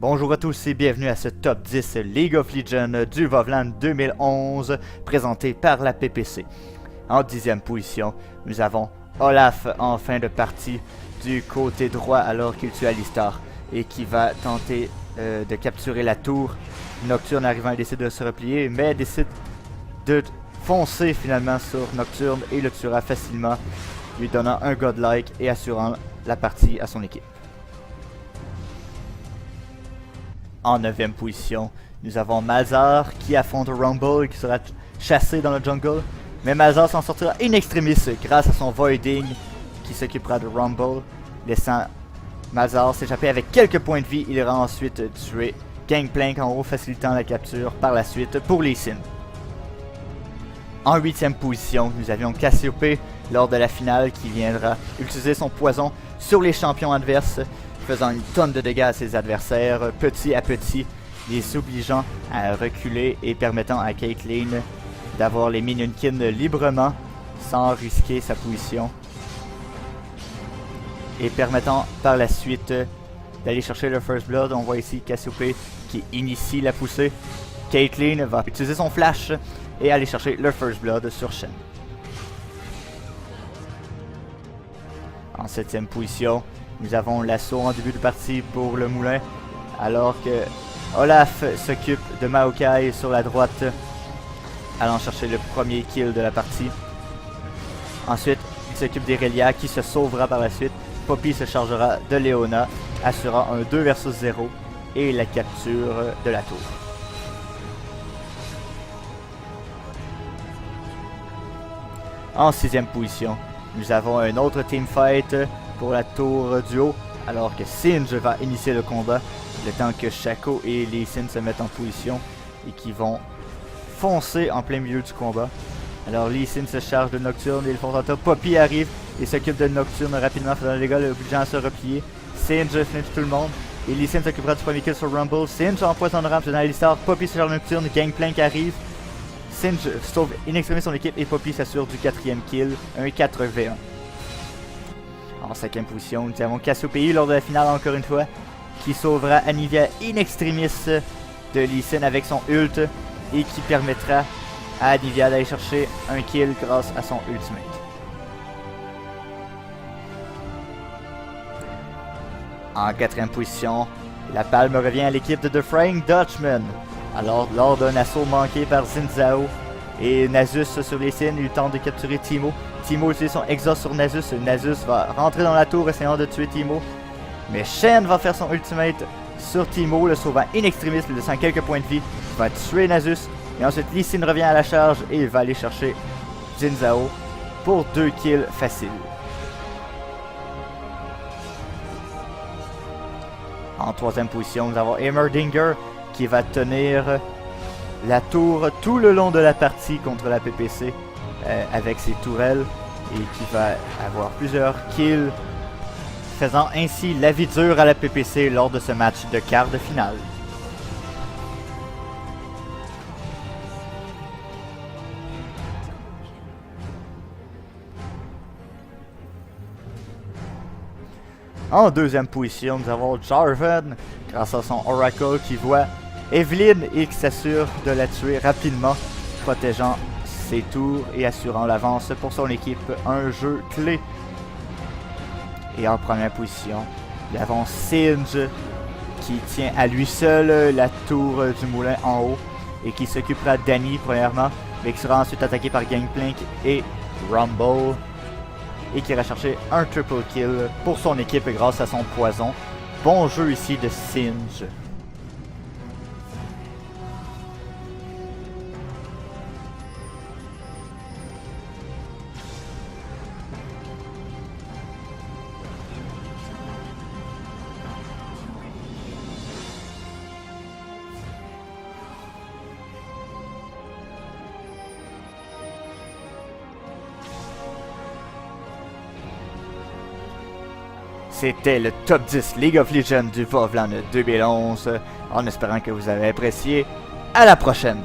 Bonjour à tous et bienvenue à ce top 10 League of Legends du Vovlan 2011 présenté par la PPC. En 10e position, nous avons Olaf en fin de partie du côté droit alors qu'il tue Alistar et qui va tenter de capturer la tour. Nocturne arrivant, il décide de se replier mais décide de foncer finalement sur Nocturne et le tuera facilement, lui donnant un godlike et assurant la partie à son équipe. En 9e position, nous avons Malzahar qui affronte Rumble qui sera chassé dans le jungle. Mais Malzahar s'en sortira in extremis grâce à son Voiding qui s'occupera de Rumble, laissant Malzahar s'échapper avec quelques points de vie. Il ira ensuite tuer Gangplank en haut, facilitant la capture par la suite pour Lee Sin. En 8e position, nous avions Cassiope lors de la finale qui viendra utiliser son poison sur les champions adverses, faisant une tonne de dégâts à ses adversaires, petit à petit, les obligeant à reculer et permettant à Caitlyn d'avoir les Minions librement, sans risquer sa position. Et permettant par la suite d'aller chercher le First Blood. On voit ici Cassiope qui initie la poussée. Caitlyn va utiliser son flash et aller chercher le First Blood sur Shen. En 7e position, nous avons l'assaut en début de partie pour le moulin, alors que Olaf s'occupe de Maokai sur la droite, allant chercher le premier kill de la partie. Ensuite, il s'occupe d'Irelia qui se sauvera par la suite. Poppy se chargera de Leona, assurant un 2 vs 0 et la capture de la tour. En 6e position, nous avons un autre teamfight pour la tour du haut, alors que Singe va initier le combat, le temps que Shaco et Lee Sin se mettent en position et qui vont foncer en plein milieu du combat. Alors Lee Sin se charge de Nocturne et le Fontateur. Poppy arrive et s'occupe de Nocturne rapidement, faisant les gars obligeant à se replier. Singe flinche tout le monde et Lee Sin s'occupera du premier kill sur Rumble. Singe empoisonnera en Alistar. Poppy se charge de Nocturne, Gangplank arrive. Singe sauve in extremis son équipe et Poppy s'assure du 4e kill, un 4v1. En 5e position, nous avons Cassiope lors de la finale encore une fois, qui sauvera Anivia in extremis de Lee Sin avec son ult et qui permettra à Anivia d'aller chercher un kill grâce à son ultimate. En 4e position, la palme revient à l'équipe de The Flying Dutchman. Alors, lors d'un assaut manqué par Xin Zhao et Nasus sur les Sin, il tente de capturer Teemo. Teemo utilise son exhaust sur Nasus. Nasus va rentrer dans la tour essayant de tuer Teemo. Mais Shen va faire son ultimate sur Teemo, le sauvant in extremis, lui laissant quelques points de vie. Il va tuer Nasus. Et ensuite, Lee Sin revient à la charge et il va aller chercher Xin Zhao pour 2 kills faciles. En 3e position, nous avons Heimerdinger qui va tenir la tour tout le long de la partie contre la PPC avec ses tourelles et qui va avoir plusieurs kills, faisant ainsi la vie dure à la PPC lors de ce match de quart de finale. En 2e position, nous avons Jarvan, grâce à son Oracle qui voit Evelyn et qui s'assure de la tuer rapidement, protégeant ses tours et assurant l'avance pour son équipe, un jeu clé. Et en première position, nous avons Singe qui tient à lui seul la tour du moulin en haut et qui s'occupera d'Annie premièrement, mais qui sera ensuite attaqué par Gangplank et Rumble et qui ira chercher un triple kill pour son équipe grâce à son poison. Bon jeu ici de Singe. C'était le top 10 League of Legends du Vovlan 2011, en espérant que vous avez apprécié. À la prochaine!